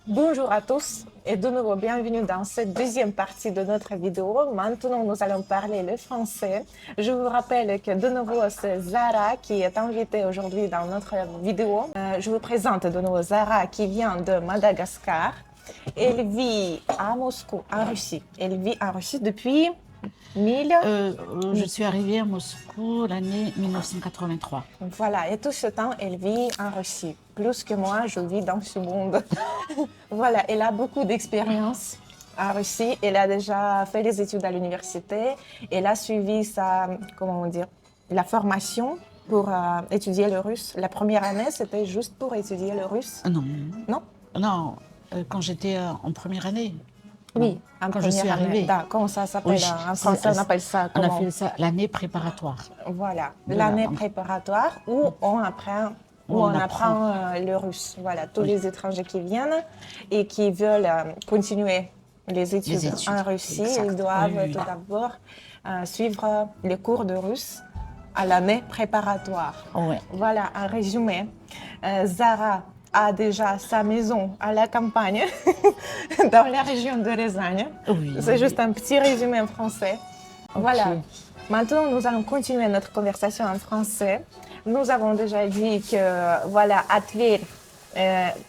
Bonjour à tous et de nouveau bienvenue dans cette deuxième partie de notre vidéo. Maintenant, nous allons parler le français. Je vous rappelle que de nouveau, c'est Zara qui est invitée aujourd'hui dans notre vidéo. Je vous présente de nouveau Zara qui vient de Madagascar. Elle vit à Moscou, en Russie. Elle vit en Russie depuis 1000. Je suis arrivée à Moscou l'année 1983. Voilà, et tout ce temps, elle vit en Russie. Plus que moi, je vis dans ce monde. Voilà, elle a beaucoup d'expérience en Russie. Elle a déjà fait des études à l'université. Elle a suivi comment dire, la formation pour étudier le russe. La première année, c'était juste pour étudier le russe. Non, Non? non, quand j'étais en première année. Oui, Non, en quand je suis première année. arrivée. Comment ça s'appelle? Oui, En français, on appelle ça on a comment? fait ça l'année préparatoire. Voilà, De l'année préparatoire où on apprend, Où on apprend. le russe. Voilà, tous Oui. les étrangers qui viennent et qui veulent continuer les études études, en Russie, exact. ils doivent Oui, oui. tout d'abord suivre les cours de russe à l'année préparatoire. Ouais. Voilà, un résumé. Zara a déjà sa maison à la campagne, dans la région de Rézagne. Oui. C'est juste un petit résumé en français. Voilà. Ok. Maintenant, nous allons continuer notre conversation en français. Nous avons déjà dit que, voilà, à Tver,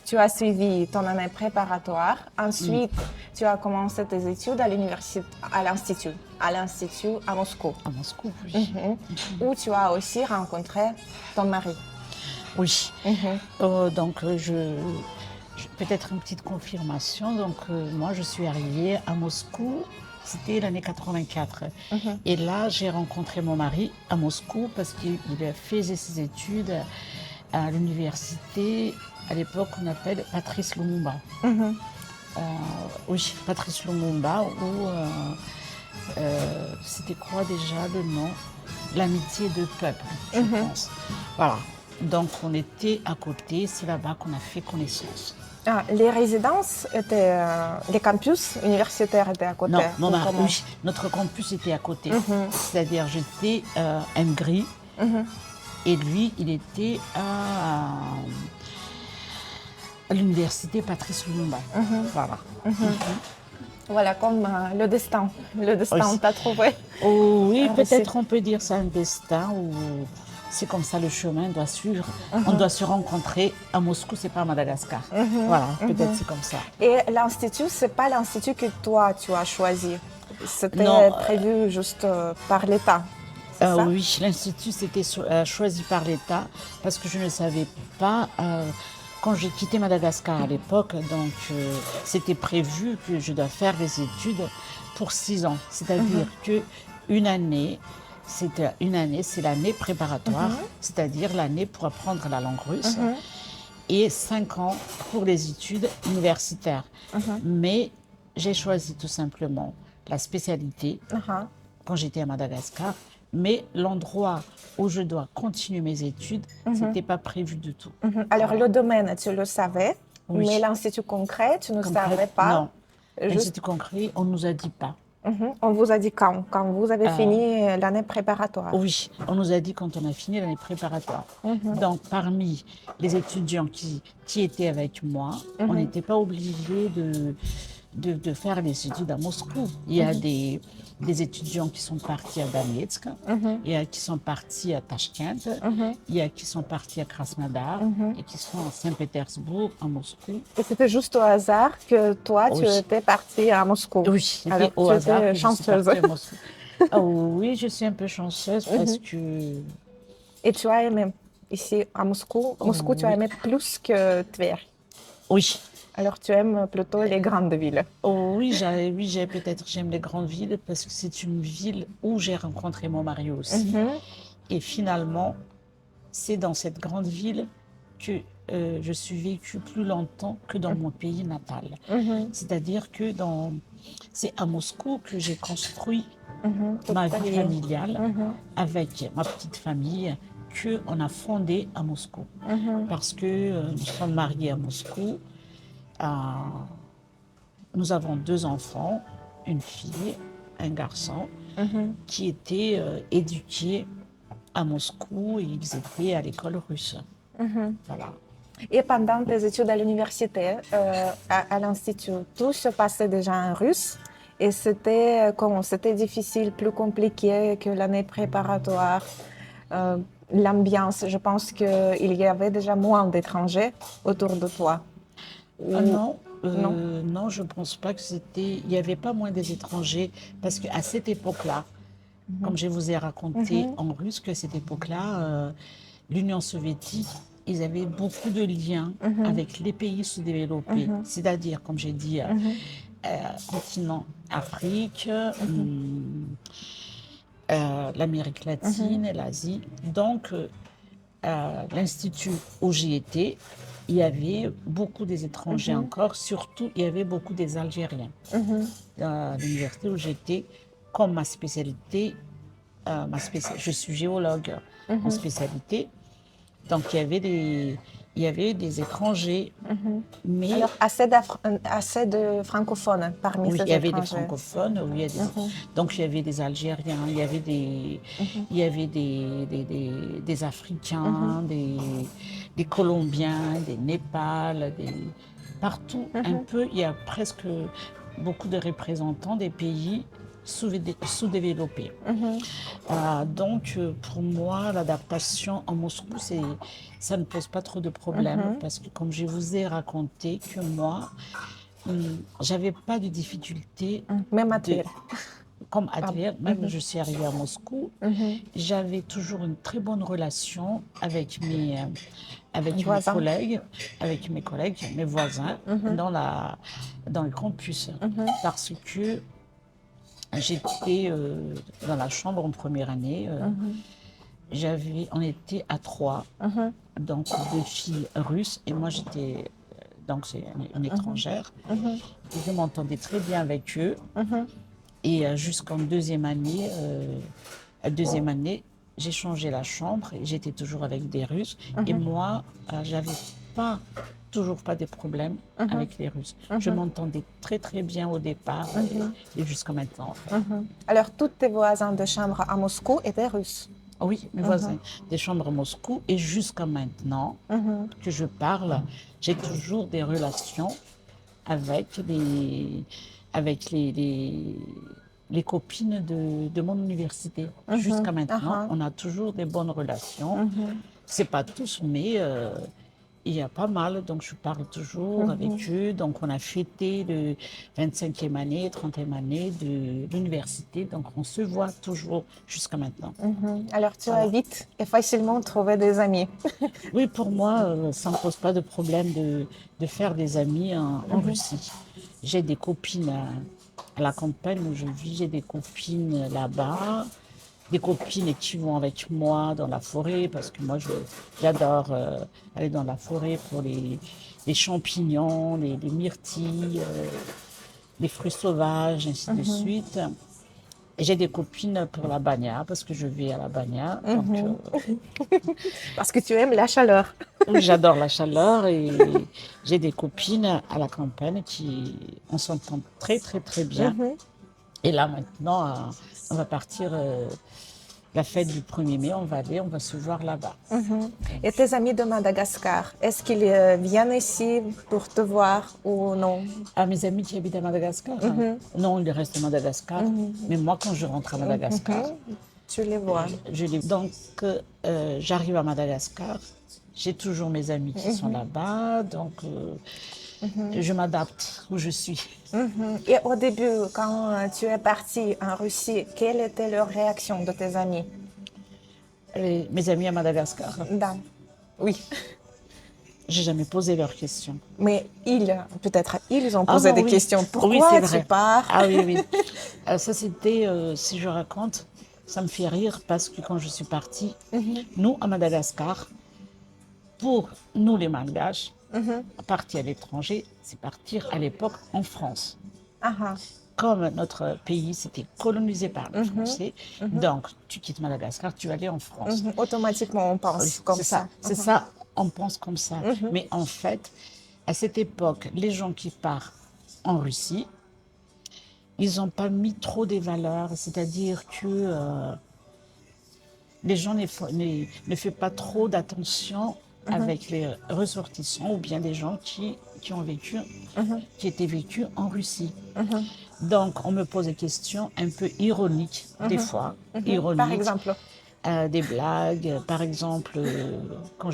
tu as suivi ton année préparatoire. Ensuite, tu as commencé tes études à l'université, à l'institut à Moscou, À Moscou, oui. où tu as aussi rencontré ton mari. Oui. Donc, peut-être une petite confirmation. Donc, moi, je suis arrivée à Moscou, c'était l'année 84. Et là, j'ai rencontré mon mari à Moscou parce qu'il faisait ses études à l'université, à l'époque, on appelle Patrice Lumumba. Oui, Patrice Lumumba, où c'était quoi déjà le nom? L'amitié de peuple, je pense. Voilà. Donc, on était à côté, c'est là-bas qu'on a fait connaissance. Ah, les résidences étaient, les campus universitaires étaient à côté. Non, mon ou mari, comment? oui, notre campus était à côté. C'est-à-dire, j'étais à Mgri et lui, il était à l'université Patrice Lumumba. Voilà. Voilà, comme le destin. Le destin Oui. t'a trouvé. Oh, oui, Ah, peut-être on peut dire ça un destin ou c'est comme ça le chemin doit suivre. On doit se rencontrer à Moscou, c'est pas à Madagascar. Voilà, peut-être c'est comme ça. Et l'institut, c'est pas l'institut que toi, tu as choisi. C'était Non, prévu juste par l'État. C'est ça? oui, l'institut c'était choisi par l'État parce que je ne savais pas. Quand j'ai quitté Madagascar à l'époque, donc c'était prévu que je dois faire les études pour 6 ans. C'est-à-dire que une année, c'est l'année préparatoire, c'est-à-dire l'année pour apprendre la langue russe, et 5 ans pour les études universitaires. Mais j'ai choisi tout simplement la spécialité quand j'étais à Madagascar, mais l'endroit où je dois continuer mes études, c'était pas prévu du tout. Alors, le domaine, tu le savais, Oui. mais l'institut concret, tu ne Concret, savais pas. non. Juste, L'institut concret, on nous a dit pas. on vous a dit quand vous avez fini l'année préparatoire. Oui, on nous a dit quand on a fini l'année préparatoire. Donc, parmi les étudiants qui étaient avec moi, on n'était pas obligé de faire les études à Moscou. Il y a des étudiants qui sont partis à Donetsk, il y a qui sont partis à Tashkent, il y a qui sont partis à Krasnodar et qui sont à Saint-Pétersbourg, à Moscou. Et c'était juste au hasard que toi, tu Oui. étais partie à Moscou. Oui, c'était Alors, au tu hasard étais que je suis chanceuse. partie à Moscou. Ah oui, je suis un peu chanceuse parce que Et tu as aimé ici à Moscou. Moscou, tu as oui. aimé plus que Tver. Oui. Alors, tu aimes plutôt les grandes villes. Oh, oui, j'aime les grandes villes parce que c'est une ville où j'ai rencontré mon mari aussi. Et finalement, c'est dans cette grande ville que je suis vécue plus longtemps que dans mon pays natal. C'est-à-dire que c'est à Moscou que j'ai construit ma vie familiale avec ma petite famille qu'on a fondée à Moscou. Parce que nous sommes mariés à Moscou. Nous avons 2 enfants, une fille, un garçon, qui étaient éduqués à Moscou et ils étaient à l'école russe. Voilà. Et pendant tes études à l'université, à l'Institut, tout se passait déjà en russe. Et c'était comment? C'était difficile, plus compliqué que l'année préparatoire. Euh, L'ambiance, je pense qu'il y avait déjà moins d'étrangers autour de toi. Ah Ou non, non? non, je pense pas que c'était. Il n'y avait pas moins des étrangers parce qu'à cette époque-là, comme je vous ai raconté Mhm, en russe, qu'à cette époque-là, l'Union soviétique, ils avaient beaucoup de liens mhm, avec les pays sous-développés, mhm, c'est-à-dire, comme j'ai dit, mhm, continent Afrique, mhm, l'Amérique mhm, latine et l'Asie. Donc, à l'institut où j'y étais, il y avait beaucoup des étrangers mhm, encore, surtout il y avait beaucoup des Algériens. mhm, À l'université où j'étais, comme ma spécialité, je suis géologue en mhm, spécialité, donc il y avait des étrangers, mhm. mais Alors, assez de francophones parmi oui, il ces y avait des étrangers. francophones, oui, Mhm, donc il y avait des Algériens, mhm, il y avait des mhm, Africains, des Colombiens, des Népal, partout un mhm, peu, il y a presque beaucoup de représentants des pays sous-développés. mhm, Donc pour moi, l'adaptation en Moscou, ça ne pose pas trop de problèmes mhm, parce que comme je vous ai raconté que moi, j'avais pas de difficulté mhm. Même à de, Tver. comme Ah, Advert, même mhm, je suis arrivée à Moscou, mhm. j'avais toujours une très bonne relation avec Voisin. avec mes collègues, mes voisins Mhm, dans le campus, mhm, parce que j'étais dans la chambre en première année. mhm, On était à trois, mhm, donc deux filles russes et moi j'étais donc c'est une mhm, étrangère. mhm, Et je m'entendais très bien avec eux. mhm, Et jusqu'en deuxième année, j'ai changé la chambre et j'étais toujours avec des Russes. Et mhm, moi, j'avais pas, toujours pas de problèmes mhm, avec les Russes. Je mhm, m'entendais très très bien au départ mhm, et jusqu'à maintenant en fait. mhm. Alors, tous tes voisins de chambre à Moscou étaient russes. Oui, mes Mhm, voisins des chambres à Moscou et jusqu'à maintenant mhm, que je parle, j'ai toujours des relations avec avec les copines de mon université. Jusqu'à mhm, maintenant, aha, on a toujours des bonnes relations. mhm, C'est pas tous, mais il y a pas mal, donc je parle toujours avec mhm, eux. Donc on a fêté le 25e année, 30e année de l'université, donc on se voit toujours jusqu'à maintenant. mhm. Alors, tu as Voilà. vite et facilement trouvé des amis. Oui, pour moi, ça ne me pose pas de problème de faire des amis en Mhm, Russie. J'ai des copines à la campagne où je vis, j'ai des copines là-bas, des copines qui vont avec moi dans la forêt parce que moi, j'adore aller dans la forêt pour les champignons, les myrtilles, les fruits sauvages, ainsi de mhm, suite. Et j'ai des copines pour la bagna parce que je vis à la bagna. Donc, mhm. Parce que tu aimes la chaleur. oui, j'adore la chaleur et j'ai des copines à la campagne on s'entend très très très bien. Mhm, Et là maintenant, on va partir la fête du 1er mai, on va aller, on va se voir là-bas. mhm. Donc, Et tes amis de Madagascar, est-ce qu'ils viennent ici pour te voir ou non? à mes amis qui habitent à Madagascar, hein, Mhm, non, ils restent à Madagascar. mhm, Mais moi, quand je rentre à Madagascar, mhm. Tu les vois. donc j'arrive à Madagascar, j'ai toujours mes amis qui sont Mhm, là-bas, donc mhm, je m'adapte où je suis. mhm. Et au début, quand tu es parti en Russie, quelle était leur réaction de tes amis? Mes amis à Madagascar, Dan. Oui, j'ai jamais posé leurs questions. mais peut-être ils ont Ah posé non, des oui, questions. oui, c'est Pourquoi tu vrai. pars? Ah oui, oui. Ça, c'était, si je raconte, ça me fait rire parce que quand je suis partie, Mhm, nous, à Madagascar, pour nous, les Malgaches, mhm. partir à l'étranger, c'est partir à l'époque en France. Ah, ah. Comme notre pays, c'était colonisé par les Mhm, Français, mhm, donc tu quittes Madagascar, tu vas aller en France. mhm. Automatiquement, on Oui, pense comme ça. c'est ça, on pense comme ça. Mhm, Mais en fait, à cette époque, les gens qui partent en Russie, ils n'ont pas mis trop des valeurs, c'est-à-dire que les gens ne font pas trop d'attention avec les ressortissants ou bien les gens qui ont vécu, qui étaient vécus en Russie. Donc, on me pose des questions un peu ironiques, des fois, ironiques. Par exemple. Des blagues. Par exemple, quand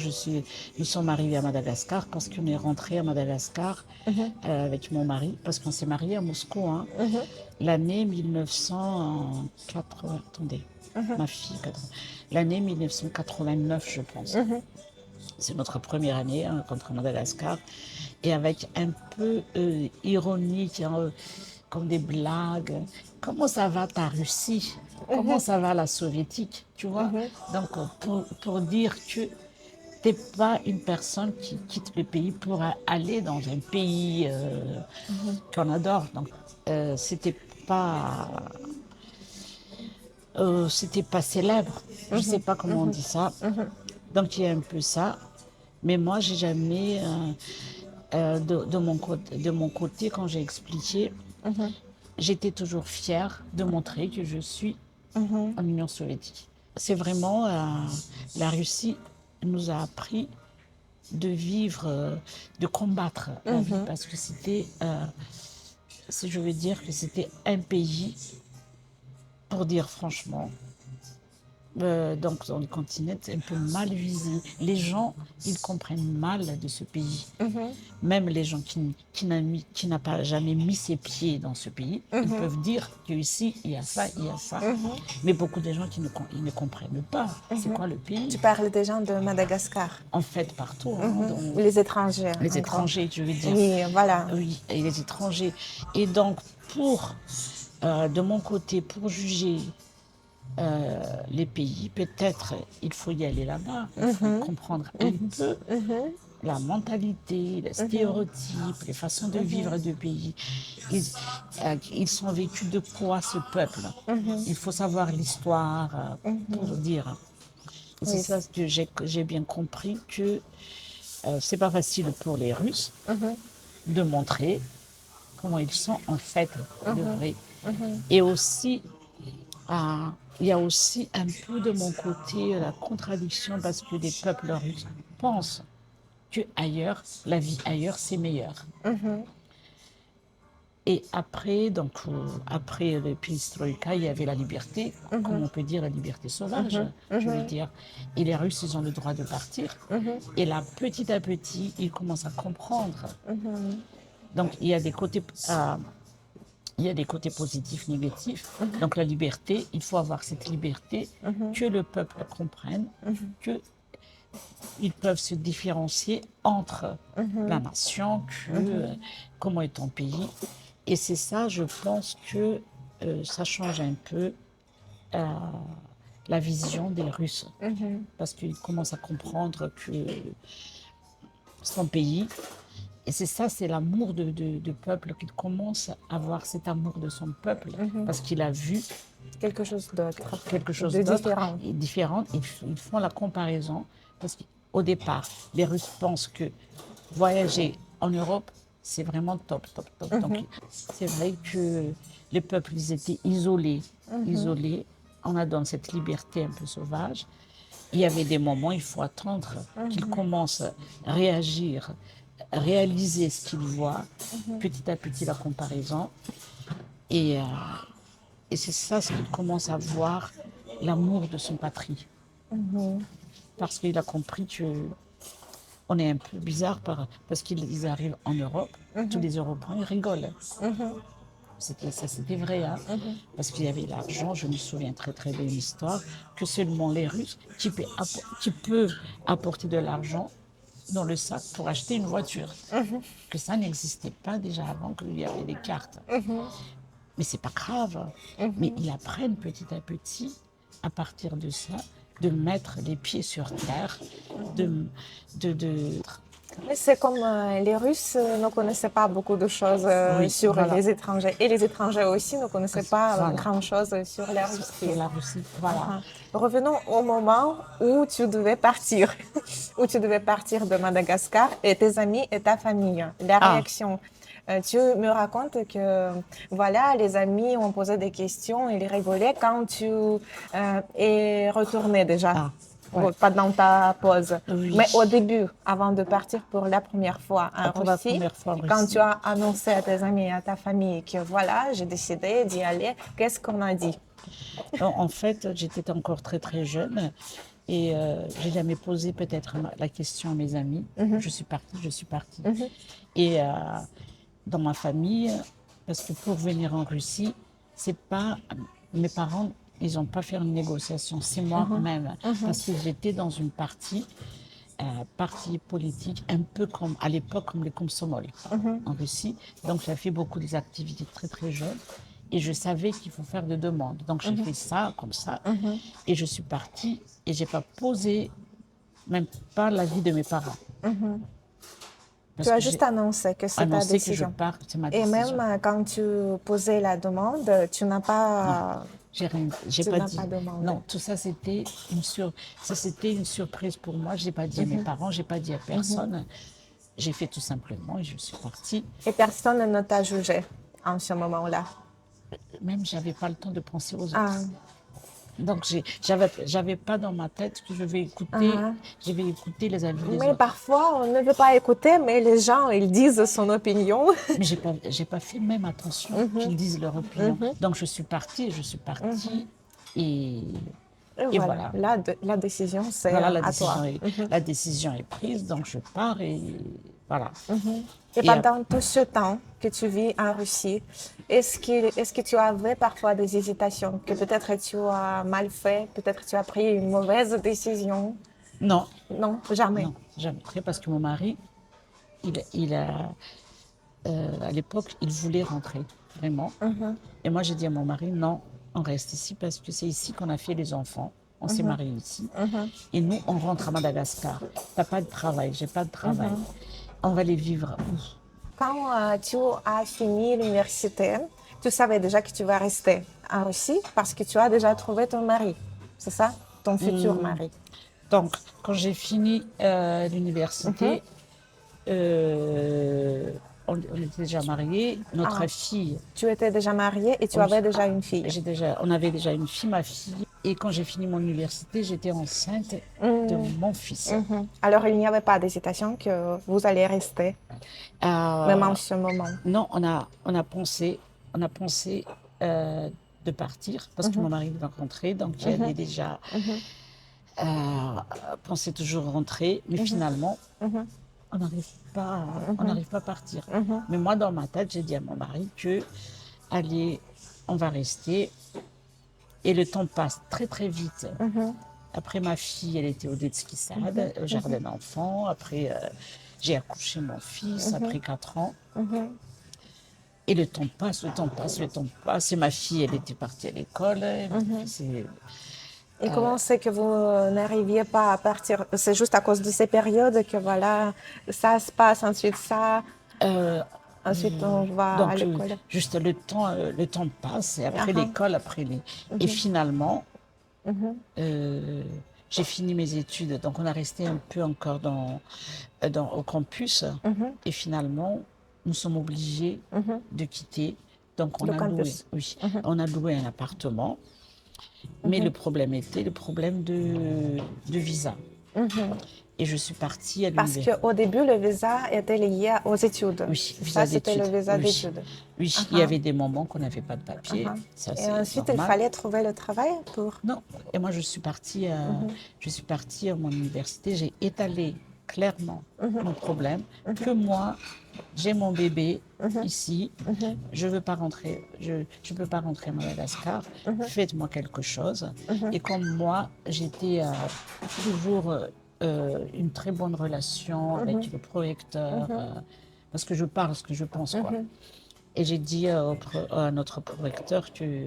nous sommes arrivés à Madagascar, parce qu'on est rentré à Madagascar avec mon mari, parce qu'on s'est marié à Moscou, hein, l'année 1980. Attendez, ma fille, l'année 1989, je pense. C'est notre première année contre Madagascar. Et avec un peu ironique, hein, comme des blagues. Comment ça va ta Russie? Comment ça va la soviétique? Tu vois? Donc, pour dire que t'es pas une personne qui quitte le pays pour aller dans un pays qu'on adore. Donc, c'était pas célèbre. Je sais pas comment on dit ça. Donc, il y a un peu ça. Mais moi, j'ai jamais, de mon côté, quand j'ai expliqué, j'étais toujours fière de montrer que je suis en Union soviétique. C'est vraiment, la Russie nous a appris de vivre, de combattre la vie, parce que c'était, si je veux dire que c'était un pays, pour dire franchement, donc dans le continent, c'est un peu mal visé. Les gens, ils comprennent mal de ce pays. Même les gens qui n'a pas jamais mis ses pieds dans ce pays, ils peuvent dire qu'ici, il y a ça, il y a ça. Mais beaucoup de gens ils ne comprennent pas c'est quoi le pays. Tu parles des gens de Madagascar. En fait, partout. Les étrangers. Les étrangers, je veux dire. Oui, voilà. Oui, et les étrangers. Et donc, de mon côté, pour juger les pays, peut-être il faut y aller là-bas, il faut comprendre un peu la mentalité, les stéréotypes, les façons de vivre de pays. Ils sont vécus de quoi ce peuple? Il faut savoir l'histoire pour dire. Et c'est ça que j'ai bien compris que c'est pas facile pour les Russes de montrer comment ils sont en fait de vrai. Et aussi, il y a aussi un peu de mon côté la contradiction parce que les peuples russes pensent que ailleurs, la vie ailleurs, c'est meilleur. Et après, donc, après le perestroïka, il y avait la liberté, comme on peut dire la liberté sauvage, je veux dire. Et les Russes, ils ont le droit de partir. Et là, petit à petit, ils commencent à comprendre. Donc, il y a des côtés... il y a des côtés positifs, négatifs. Donc la liberté, il faut avoir cette liberté, que le peuple comprenne, qu'ils peuvent se différencier entre la nation, comment est ton pays. Et c'est ça, je pense que ça change un peu la vision des Russes. Parce qu'ils commencent à comprendre que son pays... Et c'est ça, c'est l'amour de peuple, qu'il commence à avoir cet amour de son peuple, parce qu'il a vu quelque chose d'autre, différent. Ils font la comparaison, parce qu'au départ, les Russes pensent que voyager en Europe, c'est vraiment top. Donc, c'est vrai que les peuples, ils étaient isolés. On a dans cette liberté un peu sauvage. Il y avait des moments, il faut attendre qu'ils commencent à réaliser ce qu'il voit, petit à petit la comparaison. Et c'est ça ce qu'il commence à voir, l'amour de son patrie. Parce qu'il a compris qu'on est un peu bizarre parce qu'ils arrivent en Europe, tous les Européens ils rigolent. C'était vrai, hein? Parce qu'il y avait l'argent, je me souviens très très bien de l'histoire, que seulement les Russes qui peuvent apporter de l'argent dans le sac pour acheter une voiture. Que ça n'existait pas déjà avant qu'il y avait des cartes. Mais c'est pas grave. Mais ils apprennent petit à petit, à partir de ça, de mettre les pieds sur terre, C'est comme les Russes ne connaissaient pas beaucoup de choses sur les étrangers. Et les étrangers aussi ne connaissaient pas grand-chose sur la Russie. Voilà. Revenons au moment où tu devais partir. Où tu devais partir de Madagascar et tes amis et ta famille. La réaction. Tu me racontes que voilà, les amis ont posé des questions, ils rigolaient quand tu es retourné déjà. Ouais. pas dans ta pause. Oui. Mais au début, avant de partir pour la première fois en Pour la Russie, première fois en quand Russie. tu as annoncé à tes amis et à ta famille que voilà, j'ai décidé d'y aller, qu'est-ce qu'on a dit? Non, en fait, j'étais encore très très jeune et j'ai jamais posé peut-être la question à mes amis. Je suis partie, je suis partie. Et dans ma famille, parce que pour venir en Russie, c'est pas mes parents, ils n'ont pas fait une négociation, c'est moi-même, parce que j'étais dans une parti politique, un peu comme à l'époque comme les Komsomol en Russie. Donc j'ai fait beaucoup des activités très très jeunes et je savais qu'il faut faire des demandes. Donc j'ai fait ça comme ça et je suis partie et j'ai pas posé même pas l'avis de mes parents. Tu Parce as que juste j'ai annoncé que c'est ta annoncé que je décision. pars, c'est ma Et même décision. quand tu posais la demande, tu n'as Non, pas, j'ai tu pas n'as dit. pas demandé. Non, tout ça c'était une surprise pour moi. J'ai pas dit à mes parents, j'ai pas dit à personne. J'ai fait tout simplement et je suis partie. Et personne ne t'a jugé en ce moment-là. Même j'avais pas le temps de penser aux Ah, autres. Donc j'avais pas dans ma tête que ah. je vais écouter les avis des Mais autres. parfois, on ne veut pas écouter, mais les gens, ils disent son opinion. Mais j'ai pas fait même attention qu'ils disent leur opinion. Donc je suis partie et, Et et voilà, voilà. la décision, c'est Voilà, à toi. la décision est prise, donc je pars et voilà. Et Et pendant tout ce temps que tu vis en Russie, est-ce que tu avais parfois des hésitations, que peut-être tu as mal fait, peut-être tu as pris une mauvaise décision? non, Non, jamais. non, jamais. C'est parce que mon mari, il a, à l'époque, il voulait rentrer, vraiment. Et moi, j'ai dit à mon mari, non, on reste ici parce que c'est ici qu'on a fait les enfants. On s'est mariés ici. Et nous, on rentre à Madagascar. T'as pas de travail, j'ai pas de travail. On va les vivre où? Quand tu as fini l'université, tu savais déjà que tu vas rester en Russie parce que tu as déjà trouvé ton mari, c'est ça? Ton futur mari. Donc, quand j'ai fini l'université, on était déjà mariés. Notre Ah, fille, tu étais déjà mariée et tu oui, avais déjà une fille. on avait déjà une fille, ma fille. Et quand j'ai fini mon université, j'étais enceinte de mon fils. Alors, il n'y avait pas d'hésitation que vous allez rester, même Euh, en ce moment. non, on a pensé de partir parce que mon mari devait rentrer, donc il allait déjà penser toujours rentrer, mais finalement, on n'arrive pas, on n'arrive pas à partir. Mais moi, dans ma tête, j'ai dit à mon mari que, allez, on va rester. Et le temps passe très très vite. Après, ma fille, elle était au Detski Sad, au jardin d'enfants. Après, j'ai accouché mon fils après 4 ans. Et le temps passe, le temps passe, le temps passe. Et ma fille, elle était partie à l'école. Et comment c'est que vous n'arriviez pas à partir? C'est juste à cause de ces périodes que voilà, ça se passe, ensuite ça, ensuite on va à Donc, l'école. juste le temps passe. Et après Ah, l'école, Et finalement, j'ai fini mes études. Donc, on a resté un peu encore au campus. Et finalement, nous sommes obligés de quitter. Donc, Le campus. on a loué un appartement. Mais le problème était le problème de visa. Et je suis partie à Parce l'université. qu'au début, le visa était lié aux études. Oui, Ça, c'était le visa Oui, d'études. oui, il y avait des moments qu'on n'avait pas de papier. Ça, Et c'est ensuite, il normal. fallait trouver le travail pour... Non, et moi je suis partie à mon université, j'ai étalé clairement mon problème, que moi, j'ai mon bébé ici, je veux pas rentrer, je peux pas rentrer à Madagascar, faites-moi quelque chose. Et comme moi, j'étais toujours une très bonne relation avec le prorecteur, parce que je parle ce que je pense, quoi. Et j'ai dit à notre prorecteur que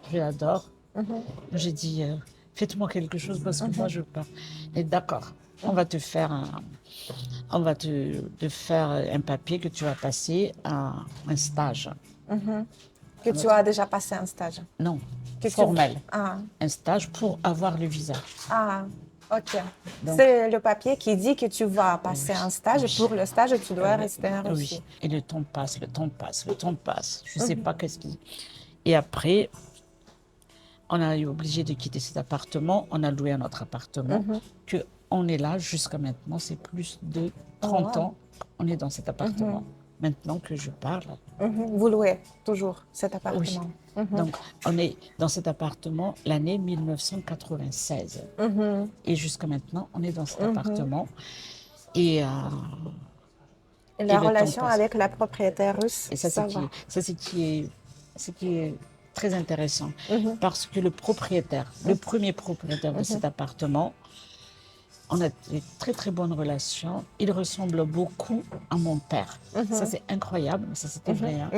je l'adore. J'ai dit, faites-moi quelque chose parce que moi je pars. Et d'accord, on va te faire un papier que tu vas passer à un stage. Que tu as déjà passé un stage. Non, Que tu- formel. Ah, Un stage pour avoir le visa. ah, ok. Donc- C'est le papier qui dit que tu vas passer un stage. Et pour le stage, tu dois rester en Russie. Oui, et le temps passe, le temps passe, le temps passe. Je ne sais pas qu'est-ce qui... Et après, on a été obligé de quitter cet appartement, on a loué un autre appartement, que on est là jusqu'à maintenant, c'est plus de 30 ans qu'on est dans cet appartement. Maintenant que je parle. Vous louez toujours cet Oui. appartement. Donc, on est dans cet appartement l'année 1996. Et jusqu'à maintenant, on est dans cet appartement. Et, Et la le temps relation passe. avec la propriétaire russe, Et ça, ça c'est va. ce qui est très intéressant. Parce que le propriétaire, le premier propriétaire de cet appartement, on a des très très bonnes relations. Il ressemble beaucoup à mon père. Ça, c'est incroyable, mais ça, c'était vrai. Hein.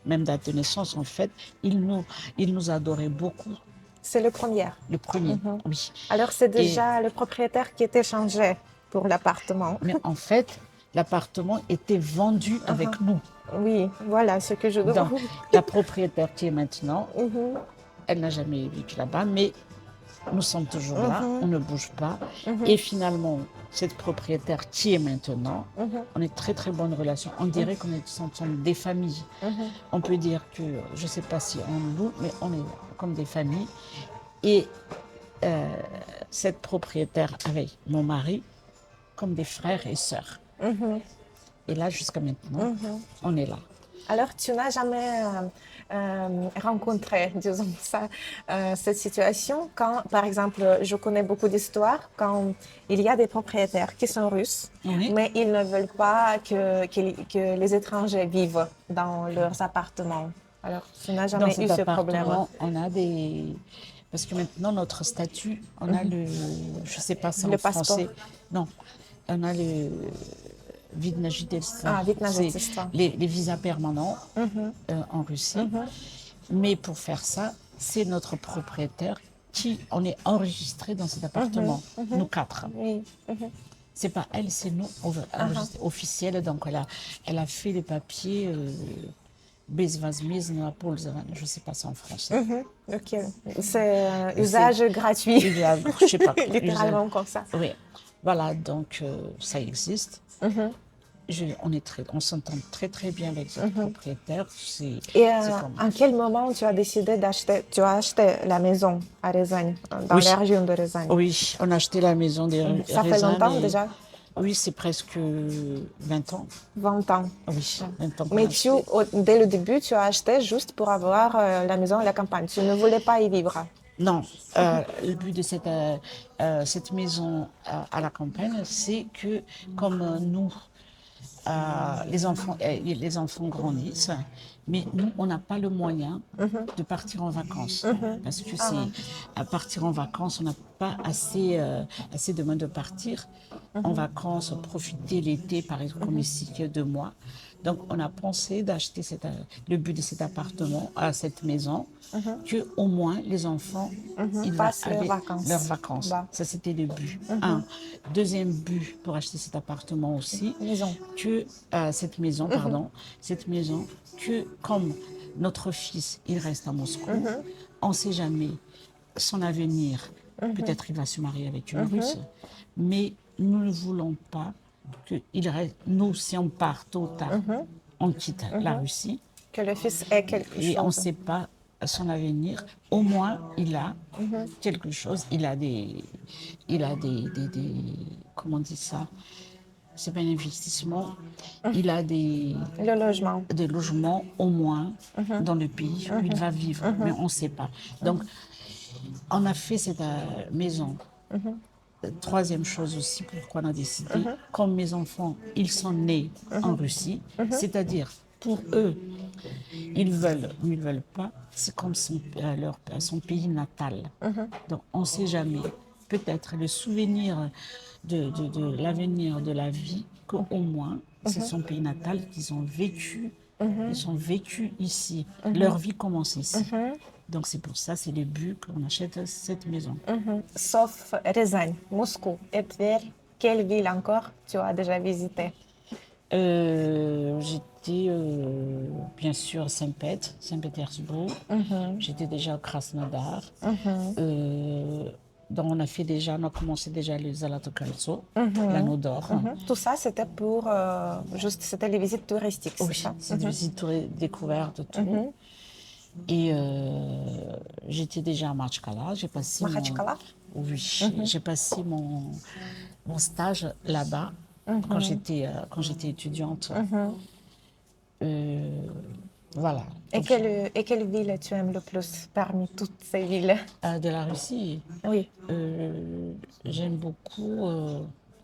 Même date de naissance, en fait, il nous adorait beaucoup. C'est le premier. Le premier, oui. Alors, c'est Et- déjà le propriétaire qui était changé pour l'appartement. Mais en fait, l'appartement était vendu avec nous. Oui, voilà ce que je Donc, dois. la propriétaire qui est maintenant, elle n'a jamais vécu là-bas, mais nous sommes toujours là, on ne bouge pas. Et finalement, cette propriétaire qui est maintenant, on est très très bonne relation. On dirait qu'on est sont des familles. On peut dire que, je ne sais pas si on loue, mais on est comme des familles. Et cette propriétaire avec mon mari, comme des frères et sœurs. Et là, jusqu'à maintenant, on est là. Alors, tu n'as jamais rencontré, disons ça, cette situation quand, par exemple, je connais beaucoup d'histoires, quand il y a des propriétaires qui sont russes, Oui. mais ils ne veulent pas que les étrangers vivent dans leurs appartements. Alors, tu n'as Dans jamais cet eu ce problème. appartement, on a des... Parce que maintenant, notre statut, on a le... Je ne sais pas ça Le en passeport. français. Non, on a le... Вид на жительство. Ah, vite, C'est ça. les visas permanents en Russie. Mais pour faire ça, c'est notre propriétaire qui on est enregistré dans cet appartement, nous quatre. Oui. C'est pas elle, c'est nous officiels. Donc elle a fait les papiers безвозмездно пользование. Je ne sais pas ça en français. Ok. C'est usage gratuit. Je sais pas. Littéralement comme ça. Oui. Voilà, donc ça existe. On s'entend très très bien avec ce propriétaire. Et c'est comme- en quel moment tu as décidé d'acheter, tu as acheté la maison à Rязань, dans Oui. la région de Rязань? Oui, on a acheté la maison des Ça fait raisins longtemps et- déjà? Oui, c'est presque 20 ans. 20 ans. Oui, 20 ans qu'on Mais a acheté. dès le début, tu as acheté juste pour avoir la maison à la campagne. Tu ne voulais pas y vivre. Non, le but de cette maison à la campagne, c'est que comme nous, les enfants grandissent, mais nous, on n'a pas le moyen de partir en vacances. Parce que à partir en vacances, on n'a pas assez de moyens de partir en vacances, profiter l'été, par exemple, comme ici, que 2 mois. Donc, on a pensé d'acheter le but de cet appartement, cette maison, que au moins les enfants ils Passent leurs avaient vacances. leurs vacances. Bah. Ça, c'était le but. Un. Deuxième but pour acheter cet appartement aussi, Maison. que cette maison, que comme notre fils, il reste à Moscou, on ne sait jamais son avenir. Peut-être il va se marier avec une Russe, mais nous ne voulons pas qu'il reste. Nous, si on part tôt ou tard, on quitte la Russie Que le fils ait quelque et on ne chose. sait pas son avenir. Au moins, il a quelque chose. Il a des comment on dit ça? C'est pas un investissement. Il a des Le logement. logements au moins dans le pays où il va vivre, mais on ne sait pas. Donc, on a fait cette maison. Troisième chose aussi, pourquoi on a décidé, comme mes enfants, ils sont nés en Russie, c'est-à-dire pour eux, ils veulent ou ils ne veulent pas, c'est comme son pays natal. Donc on ne sait jamais, peut-être le souvenir de l'avenir de la vie, qu'au moins c'est son pays natal qu'ils ont vécu, ils ont vécu ici, leur vie commence ici. Donc c'est pour ça, c'est le but qu'on achète cette maison. Sauf Rязань, Moscou et Tver. Quelle ville encore tu as déjà visité? J'étais bien sûr à Saint-Pétersbourg. J'étais déjà au Krasnodar. Donc on a commencé déjà le Zalato Koltso, l'anneau d'or. Tout ça, c'était pour c'était les visites touristiques, c'est Oui, ça? c'est des visites découvertes, tout. Et j'étais déjà à Machkala. J'ai passé Makhachkala? oui, j'ai passé mon stage là-bas quand j'étais étudiante. Euh, voilà. Donc, Et quelle ville tu aimes le plus parmi toutes ces villes? de la Russie, Oui. euh, j'aime beaucoup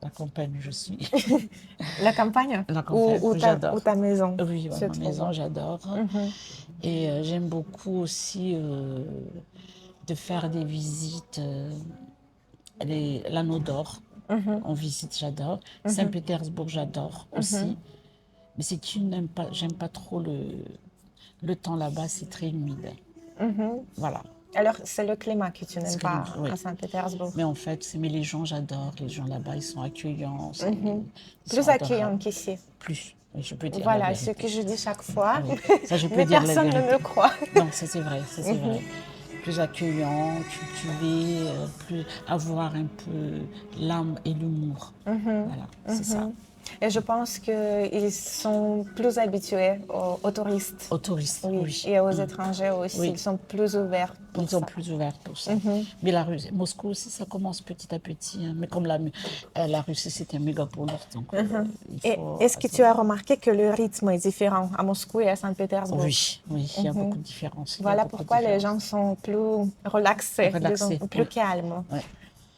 la campagne où je suis. La campagne La campagne, ou j'adore. ta maison Oui, ouais, se ma trouve? maison, j'adore. Et j'aime beaucoup aussi de faire des visites, l'Anneau d'Or. On visite, j'adore. Saint-Pétersbourg, j'adore aussi. Mais c'est que j'aime pas trop le temps là-bas, c'est très humide. Voilà. Alors, c'est le climat que tu n'aimes C'est que pas oui. à Saint-Pétersbourg. Mais en fait, mais les gens, j'adore. Les gens là-bas, ils sont accueillants, ils sont Plus accueillant adorables. qu'ici. Plus, oui, je peux dire la Voilà ce vérité. que je dis chaque fois, Ah oui, ça, je peux mais dire la personne ne me vérité. croit. Non, ça c'est vrai, ça c'est vrai. Plus accueillant, cultivé, plus avoir un peu l'âme et l'humour. Voilà, c'est ça. Et je pense qu'ils sont plus habitués aux touristes. Aux touristes, Oui, oui. et aux étrangers aussi. Oui, Ils sont plus ouverts ils pour sont ça. plus ouverts pour ça. Mais Moscou aussi, ça commence petit à petit, hein. Mais comme la Russie, c'est un mégapolis, donc il Et faut... est-ce que tu as remarqué que le rythme est différent à Moscou et à Saint-Pétersbourg? Oui, oui, il y a beaucoup de différences. Il y a Voilà beaucoup de pourquoi les gens différences. sont plus relaxés, disons, Relaxé, plus ouais. calmes. Ouais.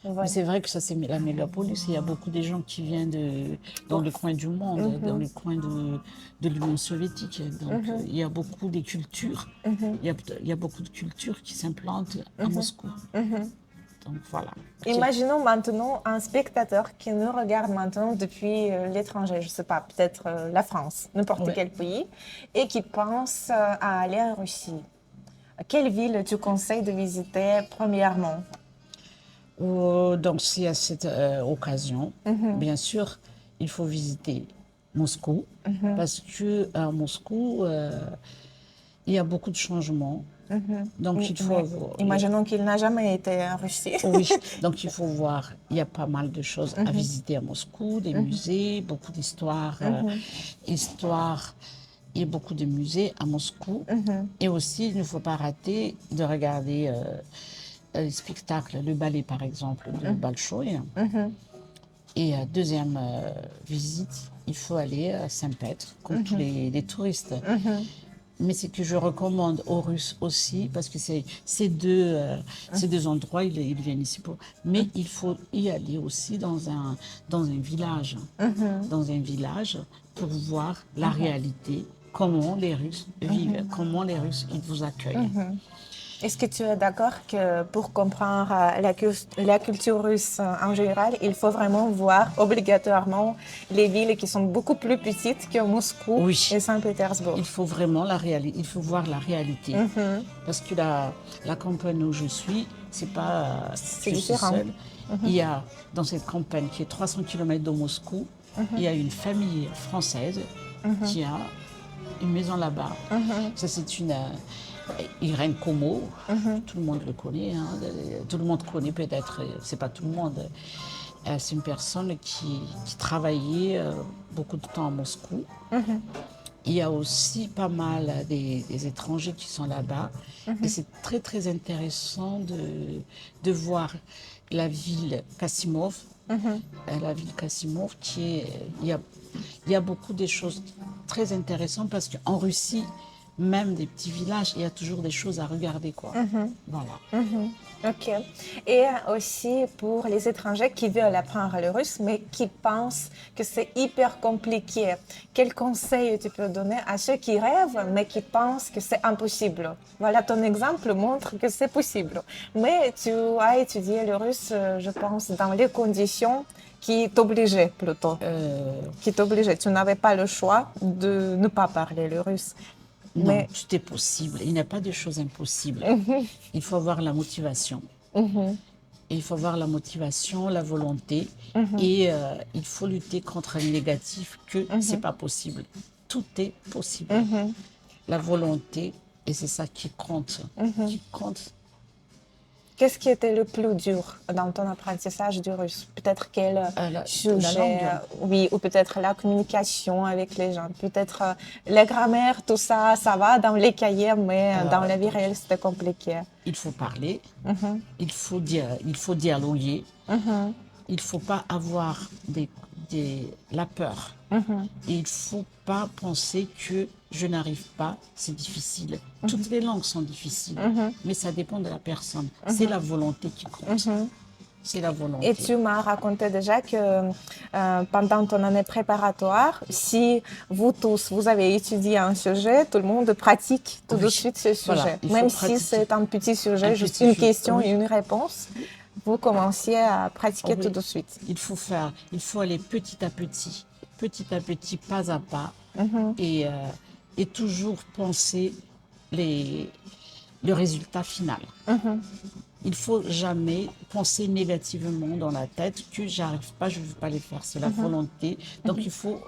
Mais Voilà. c'est vrai que ça, c'est la mégapolis. Il y a beaucoup de gens qui viennent dans le coin du monde, dans le coin de l'Union soviétique. Donc, il y a beaucoup de cultures. Il y a beaucoup de cultures qui s'implantent à Moscou. Donc, voilà. Imaginons maintenant un spectateur qui nous regarde maintenant depuis l'étranger, je ne sais pas, peut-être la France, n'importe Ouais. quel pays, et qui pense à aller en Russie. Quelle ville tu conseilles de visiter premièrement? Donc, c'est à cette occasion, bien sûr, il faut visiter Moscou, parce que à Moscou, il y a beaucoup de changements. Donc, il faut Mais avoir. imaginons qu'il n'a jamais été en Russie. Oui, donc il faut voir, il y a pas mal de choses à visiter à Moscou, des musées, beaucoup d'histoires, histoire, il y a beaucoup de musées à Moscou. Et aussi, il ne faut pas rater de regarder les spectacles, le ballet par exemple de Bolchoï. Et deuxième visite, il faut aller à Saint-Pètre, comme tous les touristes. Mais c'est que je recommande aux Russes aussi, parce que ces deux endroits, ils viennent ici pour. Mais il faut y aller aussi dans un village, dans un village pour voir la réalité, comment les Russes vivent, comment les Russes ils vous accueillent. Est-ce que tu es d'accord que pour comprendre la culture russe en général, il faut vraiment voir obligatoirement les villes qui sont beaucoup plus petites que Moscou Oui. et Saint-Pétersbourg? Il faut vraiment il faut voir la réalité. Parce que la campagne où je suis, c'est pas C'est je suis différent. seule. Il y a dans cette campagne qui est 300 km de Moscou, il y a une famille française qui a une maison là-bas. Ça, c'est une Irène Como, tout le monde le connaît, hein. Tout le monde connaît peut-être, c'est pas tout le monde. C'est une personne qui travaillait beaucoup de temps à Moscou. Il y a aussi pas mal des étrangers qui sont là-bas. Et c'est très, très intéressant de voir la ville Kassimov. La ville Kassimov, il y a beaucoup de choses très intéressantes parce qu'en Russie, même des petits villages, il y a toujours des choses à regarder, quoi. Voilà. Ok. Et aussi pour les étrangers qui veulent apprendre le russe, mais qui pensent que c'est hyper compliqué. Quel conseil tu peux donner à ceux qui rêvent, mais qui pensent que c'est impossible? Voilà, ton exemple montre que c'est possible. Mais tu as étudié le russe, je pense, dans les conditions qui t'obligeaient plutôt. Qui t'obligeaient. Tu n'avais pas le choix de ne pas parler le russe. Non, Mais tout est possible. Il n'y a pas de choses impossibles. Il faut avoir la motivation. Il faut avoir la motivation, la volonté. Et il faut lutter contre le négatif que c'est pas possible. Tout est possible. La volonté, et c'est ça qui compte. Qui compte. Qu'est-ce qui était le plus dur dans ton apprentissage du russe? Peut-être quel La sujet, langue. oui, ou peut-être la communication avec les gens, peut-être la grammaire, tout ça, ça va dans les cahiers, mais dans la vie réelle, c'était compliqué. Il faut parler, il faut dialoguer, il ne faut pas avoir la peur. Et il ne faut pas penser que je n'arrive pas, c'est difficile. Toutes les langues sont difficiles, mais ça dépend de la personne. C'est la volonté qui compte. C'est la volonté. Et tu m'as raconté déjà que pendant ton année préparatoire, si vous tous, vous avez étudié un sujet, tout le monde pratique tout de suite ce Voilà, sujet. il faut Même si pratiquer. c'est un petit sujet, Un juste petit une sujet, question oui. et une réponse, vous commenciez à pratiquer Oui. tout de suite. Il faut aller petit à petit, pas à pas, et toujours penser le résultat final. Il faut jamais penser négativement dans la tête que j'arrive pas, je ne veux pas les faire. C'est la volonté. Donc il faut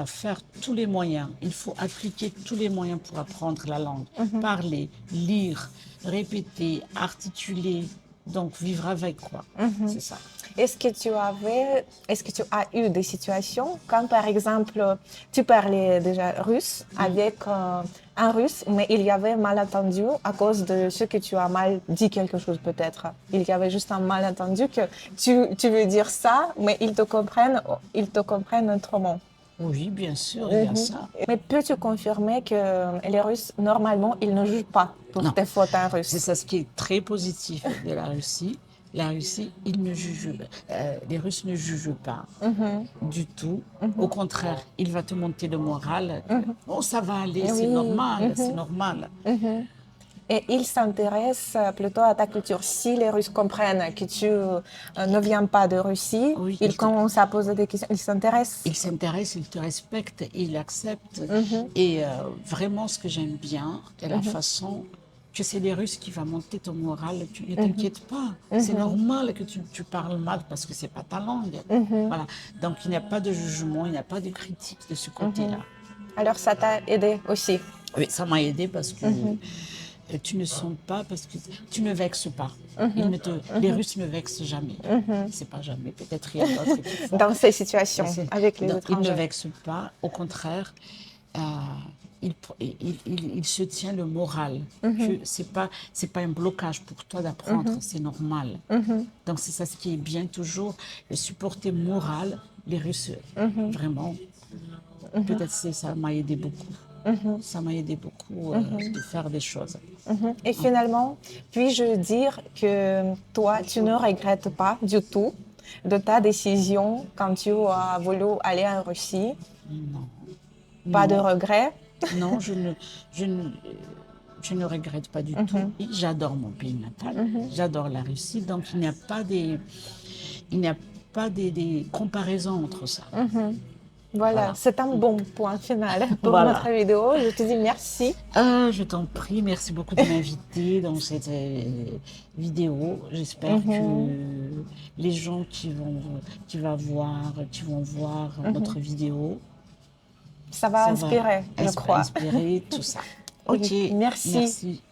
faire tous les moyens. Il faut appliquer tous les moyens pour apprendre la langue. Parler, lire, répéter, articuler. Donc vivre avec quoi. C'est ça. Est-ce que tu as eu des situations quand, par exemple, tu parlais déjà russe avec un russe, mais il y avait malentendu à cause de ce que tu as mal dit quelque chose peut-être. Il y avait juste un malentendu que tu veux dire ça, mais ils te comprennent autrement. Oui, bien sûr, il y a ça. Mais peux-tu confirmer que les Russes, normalement, ils ne jugent pas pour Non. tes fautes en russe? C'est ça ce qui est très positif de la Russie. La Russie, les Russes ne jugent pas du tout. Au contraire, il va te monter le moral. Oh, ça va aller, c'est normal, c'est normal. Et ils s'intéressent plutôt à ta culture. Si les Russes comprennent que tu ne viens pas de Russie, Oui, ils commencent à poser des questions, ils s'intéressent. Ils s'intéressent, ils te respectent, ils acceptent. Et vraiment, ce que j'aime bien, c'est la façon que c'est les Russes qui vont monter ton moral. Tu ne t'inquiètes pas. C'est normal que tu parles mal parce que c'est pas ta langue. Voilà. Donc, il n'y a pas de jugement, il n'y a pas de critique de ce côté-là. Alors ça t'a aidé aussi. Oui, ça m'a aidé parce que tu ne sens pas, parce que tu ne vexes pas. Les Russes ne vexent jamais. C'est pas jamais. Peut-être il y a d'autres qui font. Dans ces situations, avec les Donc, ils ne étrangers. vexent pas. Au contraire, il se tient le moral. Que c'est pas un blocage pour toi d'apprendre. C'est normal. Donc, c'est ça ce qui est bien toujours. Le supporter moral, les Russes, vraiment. Peut-être ça m'a aidé beaucoup. Ça m'a aidé beaucoup de faire des choses. Et finalement, puis-je dire que toi, tu ne regrettes pas du tout de ta décision quand tu as voulu aller en Russie? Non. Pas de Non. regret? Non, je ne regrette pas du tout. Et j'adore mon pays natal. J'adore la Russie. Donc, il n'y a pas des comparaisons entre ça. Voilà, c'est un bon point final pour Voilà. notre vidéo. Je te dis merci. Je t'en prie, merci beaucoup de m'inviter dans cette vidéo. J'espère que les gens qui vont voir notre vidéo, Ça va inspirer, je va crois. inspirer tout ça. Ok, Merci. Merci.